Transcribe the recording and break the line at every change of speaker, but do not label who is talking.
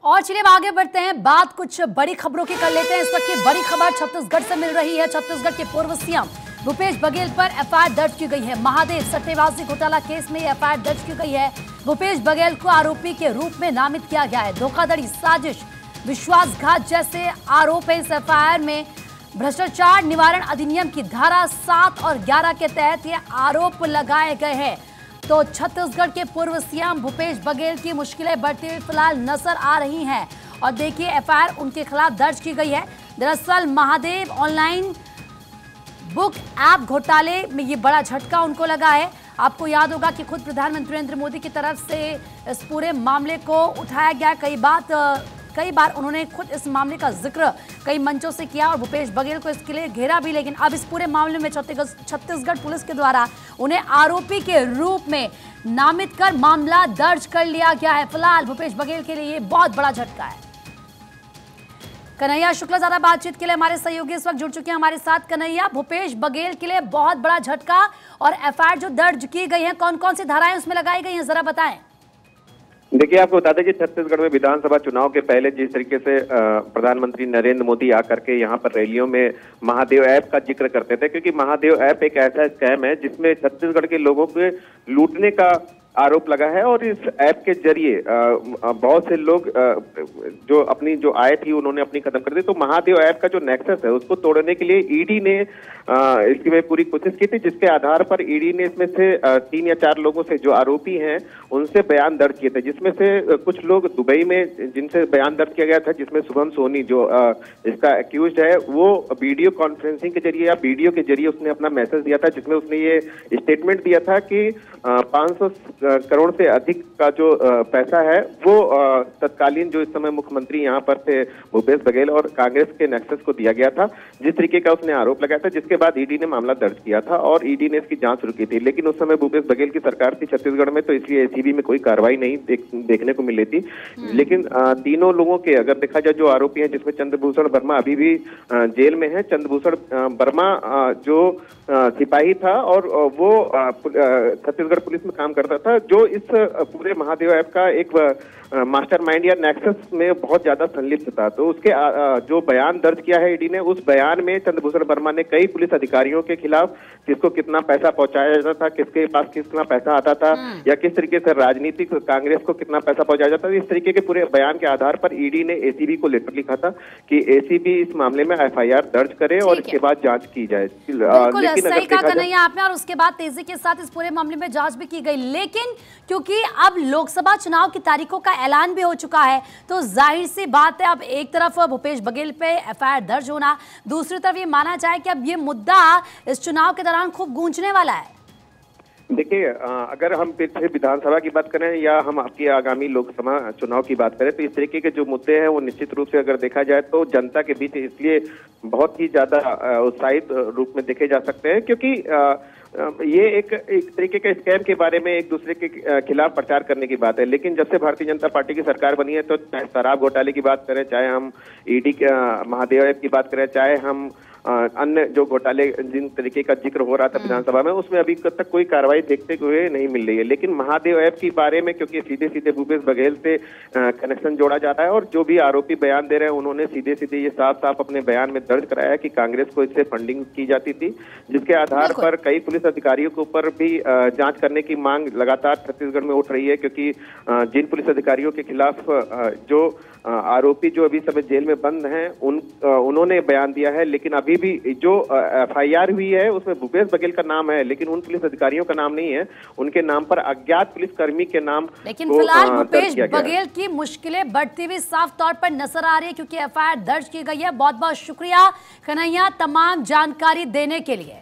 और चलिए अब आगे बढ़ते हैं, बात कुछ बड़ी खबरों की कर लेते हैं। इस वक्त की बड़ी खबर छत्तीसगढ़ से मिल रही है। छत्तीसगढ़ के पूर्व सीएम भूपेश बघेल पर एफआईआर दर्ज की गई है। महादेव सट्टेबाजी घोटाला केस में एफआईआर दर्ज की गई है। भूपेश बघेल को आरोपी के रूप में नामित किया गया है। धोखाधड़ी, साजिश, विश्वासघात जैसे आरोप है इस एफआईआर में। भ्रष्टाचार निवारण अधिनियम की धारा 7 और 11 के तहत ये आरोप लगाए गए हैं। तो छत्तीसगढ़ के पूर्व सीएम भूपेश बघेल की मुश्किलें बढ़ती हुई फिलहाल नजर आ रही हैं। और देखिए एफआईआर उनके खिलाफ दर्ज की गई है। दरअसल महादेव ऑनलाइन बुक ऐप घोटाले में ये बड़ा झटका उनको लगा है। आपको याद होगा कि खुद प्रधानमंत्री नरेंद्र मोदी की तरफ से इस पूरे मामले को उठाया गया। कई बार उन्होंने खुद इस मामले का जिक्र कई मंचों से किया और भूपेश बघेल को इसके लिए घेरा भी। लेकिन अब इस पूरे मामले में छत्तीसगढ़ पुलिस के द्वारा उन्हें आरोपी के रूप में नामित कर मामला दर्ज कर लिया गया है। फिलहाल भूपेश बघेल के लिए ये बहुत बड़ा झटका है। कन्हैया शुक्ला ज्यादा बातचीत के लिए हमारे सहयोगी इस वक्त जुड़ चुके हैं हमारे साथ। कन्हैया, भूपेश बघेल के लिए बहुत बड़ा झटका और एफआईआर जो दर्ज की गई है, कौन कौन सी धाराएं उसमें लगाई गई हैं, जरा बताएं।
देखिए, आपको बता दें कि छत्तीसगढ़ में विधानसभा चुनाव के पहले जिस तरीके से प्रधानमंत्री नरेंद्र मोदी आकर के यहाँ पर रैलियों में महादेव ऐप का जिक्र करते थे, क्योंकि महादेव ऐप एक ऐसा स्कैम है जिसमें छत्तीसगढ़ के लोगों के लूटने का आरोप लगा है। और इस ऐप के जरिए बहुत से लोग जो अपनी जो आय थी उन्होंने अपनी खत्म कर दी। तो महादेव ऐप का जो नेक्सस है उसको तोड़ने के लिए ईडी ने इसकी में पूरी कोशिश की थी, जिसके आधार पर ईडी ने इसमें से 3 या 4 लोगों से जो आरोपी हैं उनसे बयान दर्ज किए थे, जिसमें से कुछ लोग दुबई में जिनसे बयान दर्ज किया गया था, जिसमें शुभम सोनी जो इसका एक्यूज्ड है वो वीडियो कॉन्फ्रेंसिंग के जरिए या वीडियो के जरिए उसने अपना मैसेज दिया था, जिसमें उसने ये स्टेटमेंट दिया था कि 500 करोड़ से अधिक का जो पैसा है वो तत्कालीन जो इस समय मुख्यमंत्री यहाँ पर थे भूपेश बघेल और कांग्रेस के नेक्सस को दिया गया था, जिस तरीके का उसने आरोप लगाया था। जिसके बाद ईडी ने मामला दर्ज किया था और ईडी ने इसकी जांच शुरू की थी। लेकिन उस समय भूपेश बघेल की सरकार थी छत्तीसगढ़ में, तो इसलिए एसीबी में कोई कार्रवाई नहीं देखने को मिली थी। लेकिन तीनों लोगों के अगर देखा जाए जो आरोपी हैं, जिसमें चंद्रभूषण वर्मा अभी भी जेल में है। चंद्रभूषण वर्मा जो सिपाही था और वो छत्तीसगढ़ पुलिस में काम करता था, जो इस पूरे महादेव ऐप का एक मास्टरमाइंड या नेक्सस में बहुत ज्यादा संलिप्त था। तो उसके जो बयान दर्ज किया है ईडी ने, उस बयान में चंद्रभूषण वर्मा ने कई पुलिस अधिकारियों के खिलाफ किसको कितना पैसा पहुंचाया जाता था, किसके पास कितना पैसा आता था, या किस तरीके से राजनीतिक कांग्रेस को कितना पैसा पहुंचाया जाता था, इस तरीके के पूरे बयान के आधार पर ईडी ने एसीबी को लेटर लिखा था कि एसीबी इस मामले में एफआईआर दर्ज करे और इसके बाद जांच की जाए।
लेकिन सही कहा कन्हैया आपने, और उसके बाद तेजी के साथ इस पूरे मामले में जांच भी की गई। लेकिन क्योंकि अब लोकसभा चुनाव की तारीखों का ऐलान भी हो चुका है, तो जाहिर सी बात है अब एक तरफ भूपेश बघेल पे एफआईआर दर्ज होना, दूसरी तरफ ये माना जाए कि अब ये मुद्दा इस चुनाव के दौरान खूब गूंजने वाला है।
देखिए, अगर हम फिर विधानसभा की बात करें या हम आपकी आगामी लोकसभा चुनाव की बात करें, तो इस तरीके के जो मुद्दे हैं वो निश्चित रूप से अगर देखा जाए तो जनता के बीच इसलिए बहुत ही ज्यादा उत्साहित रूप में देखे जा सकते हैं, क्योंकि ये एक तरीके के स्कैम के बारे में एक दूसरे के खिलाफ प्रचार करने की बात है। लेकिन जब से भारतीय जनता पार्टी की सरकार बनी है, तो चाहे शराब घोटाले की बात करें, चाहे हम ईडी महादेव ऐप की बात करें, चाहे हम अन्य जो घोटाले जिन तरीके का जिक्र हो रहा था विधानसभा में, उसमें अभी तक कोई कार्रवाई देखते हुए नहीं मिल रही है। लेकिन महादेव ऐप के बारे में क्योंकि सीधे सीधे भूपेश बघेल से कनेक्शन जोड़ा जाता है और जो भी आरोपी बयान दे रहे हैं उन्होंने सीधे सीधे ये साफ साफ अपने बयान में दर्ज कराया कि कांग्रेस को इससे फंडिंग की जाती थी, जिसके आधार पर कई पुलिस अधिकारियों के ऊपर भी जांच करने की मांग लगातार छत्तीसगढ़ में उठ रही है। क्योंकि जिन पुलिस अधिकारियों के खिलाफ जो आरोपी जो अभी समय जेल में बंद हैं उन्होंने बयान दिया है, लेकिन अभी भी जो एफआईआर हुई है उसमें भूपेश बघेल का नाम है, लेकिन उन पुलिस अधिकारियों का नाम नहीं है। उनके नाम पर अज्ञात पुलिसकर्मी के नाम।
लेकिन फिलहाल भूपेश बघेल की मुश्किलें बढ़ती हुई साफ तौर पर नजर आ रही है, क्योंकि एफआईआर दर्ज की गई है। बहुत बहुत शुक्रिया कन्हैया तमाम जानकारी देने के लिए।